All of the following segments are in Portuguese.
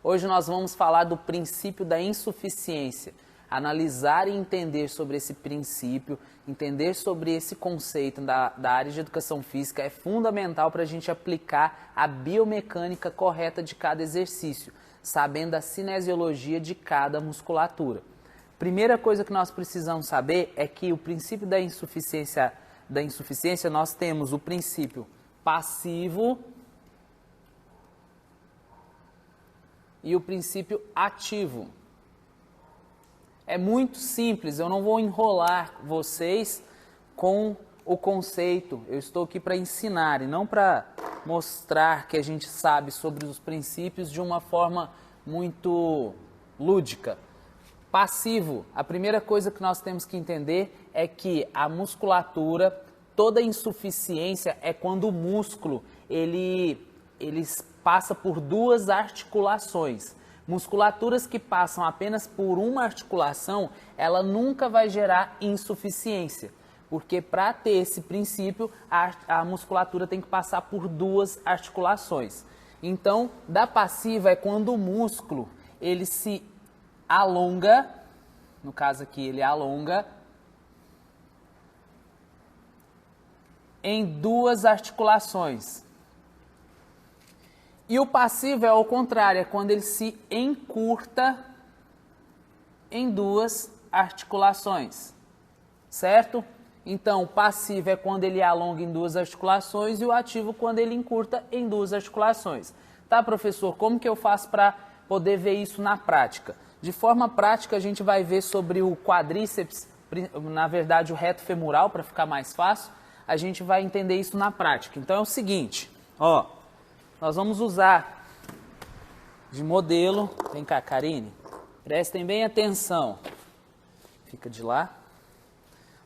Hoje nós vamos falar do princípio da insuficiência, analisar e entender sobre esse princípio, entender sobre esse conceito da área de educação física é fundamental para a gente aplicar a biomecânica correta de cada exercício, sabendo a cinesiologia de cada musculatura. Primeira coisa que nós precisamos saber é que o princípio da insuficiência nós temos o princípio passivo e o princípio ativo. É muito simples, eu não vou enrolar vocês com o conceito. Eu estou aqui para ensinar e não para mostrar que a gente sabe sobre os princípios de uma forma muito lúdica. Passivo, a primeira coisa que nós temos que entender é que a musculatura, toda insuficiência é quando o músculo ele passa por duas articulações. Musculaturas que passam apenas por uma articulação, ela nunca vai gerar insuficiência, porque para ter esse princípio, a musculatura tem que passar por duas articulações. Então, da passiva é quando o músculo ele se alonga, no caso aqui ele alonga, em duas articulações. E o passivo é ao contrário, é quando ele se encurta em duas articulações, certo? Então, o passivo é quando ele alonga em duas articulações e o ativo quando ele encurta em duas articulações. Tá, professor, como que eu faço para poder ver isso na prática? De forma prática, a gente vai ver sobre o quadríceps, na verdade o reto femoral, para ficar mais fácil, a gente vai entender isso na prática. Então é o seguinte, ó. Nós vamos usar de modelo, vem cá, Karine, prestem bem atenção, fica de lá.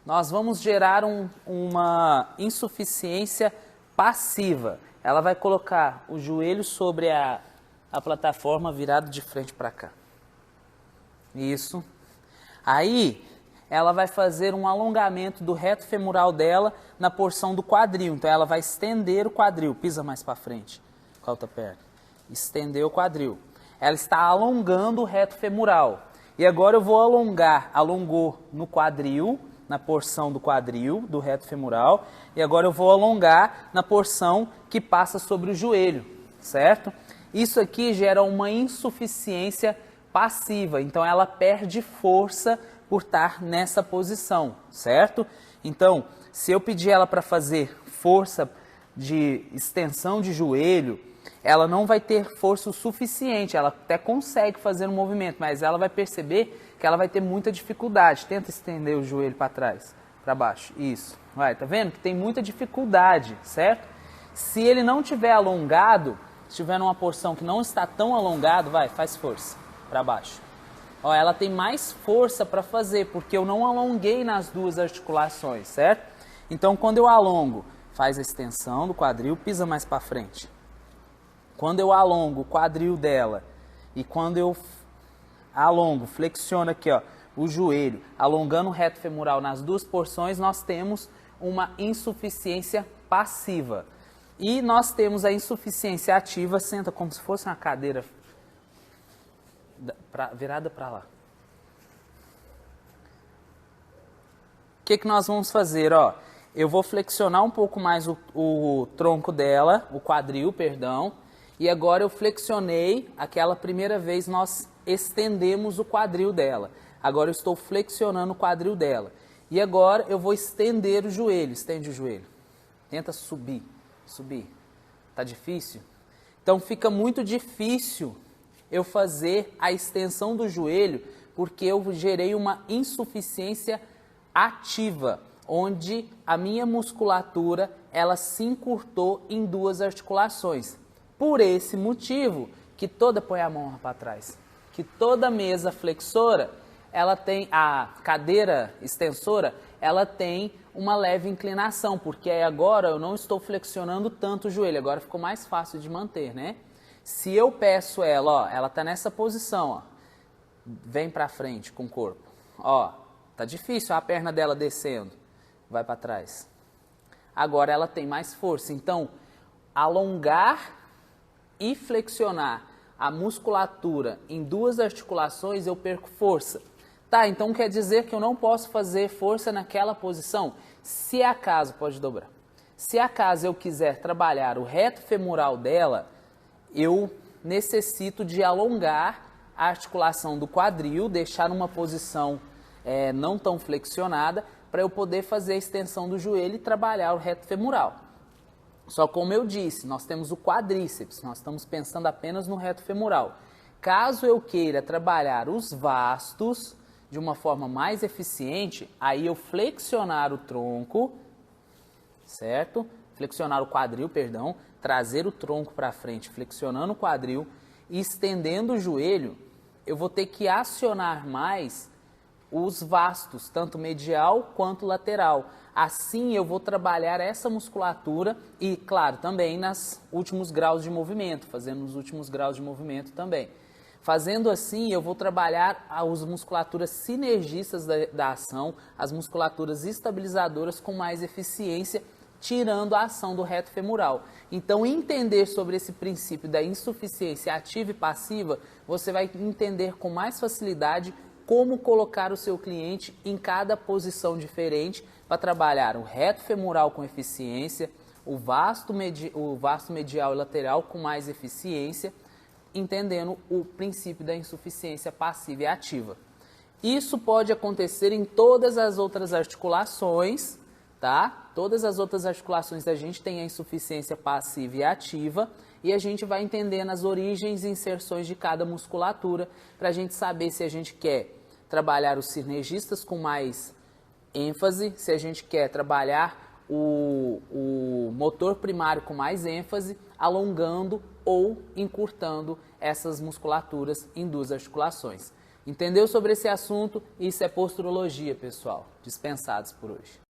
Nós vamos gerar uma insuficiência passiva. Ela vai colocar o joelho sobre a plataforma virado de frente para cá. Isso. Aí, ela vai fazer um alongamento do reto femoral dela na porção do quadril. Então, ela vai estender o quadril, pisa mais para frente. Com a outra perna. Estender o quadril. Ela está alongando o reto femoral. E agora eu vou alongou no quadril, na porção do quadril, do reto femoral. E agora eu vou alongar na porção que passa sobre o joelho, certo? Isso aqui gera uma insuficiência passiva. Então ela perde força por estar nessa posição, certo? Então, se eu pedir ela para fazer força de extensão de joelho, ela não vai ter força o suficiente, ela até consegue fazer um movimento, mas ela vai perceber que ela vai ter muita dificuldade. Tenta estender o joelho para trás, para baixo, isso. Vai, tá vendo que tem muita dificuldade, certo? Se ele não tiver alongado, se estiver numa porção que não está tão alongado, vai, faz força, para baixo. Ó, ela tem mais força para fazer, porque eu não alonguei nas duas articulações, certo? Então, quando eu alongo, faz a extensão do quadril, pisa mais para frente. Quando eu alongo o quadril dela e quando eu alongo, flexiono aqui, ó, o joelho, alongando o reto femoral nas duas porções, nós temos uma insuficiência passiva. E nós temos a insuficiência ativa, senta como se fosse uma cadeira virada para lá. O que nós vamos fazer, ó? Eu vou flexionar um pouco mais o tronco dela, o quadril, perdão. E agora eu flexionei, aquela primeira vez nós estendemos o quadril dela. Agora eu estou flexionando o quadril dela. E agora eu vou estender o joelho. Estende o joelho. Tenta subir. Tá difícil? Então fica muito difícil eu fazer a extensão do joelho porque eu gerei uma insuficiência ativa, onde a minha musculatura ela se encurtou em duas articulações. Por esse motivo, que põe a mão para trás, que toda mesa flexora, ela tem, a cadeira extensora, ela tem uma leve inclinação, porque agora eu não estou flexionando tanto o joelho, agora ficou mais fácil de manter, né? Se eu peço ela, ó, ela está nessa posição, ó, vem para frente com o corpo, ó, tá difícil a perna dela descendo, vai para trás. Agora ela tem mais força, então alongar e flexionar a musculatura em duas articulações, eu perco força. Tá, então quer dizer que eu não posso fazer força naquela posição? Se acaso, pode dobrar. Se acaso eu quiser trabalhar o reto femoral dela, eu necessito de alongar a articulação do quadril, deixar numa posição não tão flexionada, para eu poder fazer a extensão do joelho e trabalhar o reto femoral. Só como eu disse, nós temos o quadríceps, nós estamos pensando apenas no reto femoral. Caso eu queira trabalhar os vastos de uma forma mais eficiente, aí eu flexionar o tronco, certo? Flexionar o quadril, perdão, trazer o tronco para frente, flexionando o quadril e estendendo o joelho, eu vou ter que acionar mais os vastos, tanto medial quanto lateral. Assim eu vou trabalhar essa musculatura e, claro, também nos últimos graus de movimento, fazendo os últimos graus de movimento também. Fazendo assim, eu vou trabalhar as musculaturas sinergistas da ação, as musculaturas estabilizadoras com mais eficiência, tirando a ação do reto femoral. Então, entender sobre esse princípio da insuficiência ativa e passiva, você vai entender com mais facilidade como colocar o seu cliente em cada posição diferente para trabalhar o reto femoral com eficiência, o vasto medial e lateral com mais eficiência, entendendo o princípio da insuficiência passiva e ativa. Isso pode acontecer em todas as outras articulações, tá? Todas as outras articulações da gente tem a insuficiência passiva e ativa, e a gente vai entendendo as origens e inserções de cada musculatura para a gente saber se a gente quer trabalhar os sinergistas com mais ênfase, se a gente quer trabalhar o motor primário com mais ênfase, alongando ou encurtando essas musculaturas em duas articulações. Entendeu sobre esse assunto? Isso é posturologia, pessoal. Dispensados por hoje.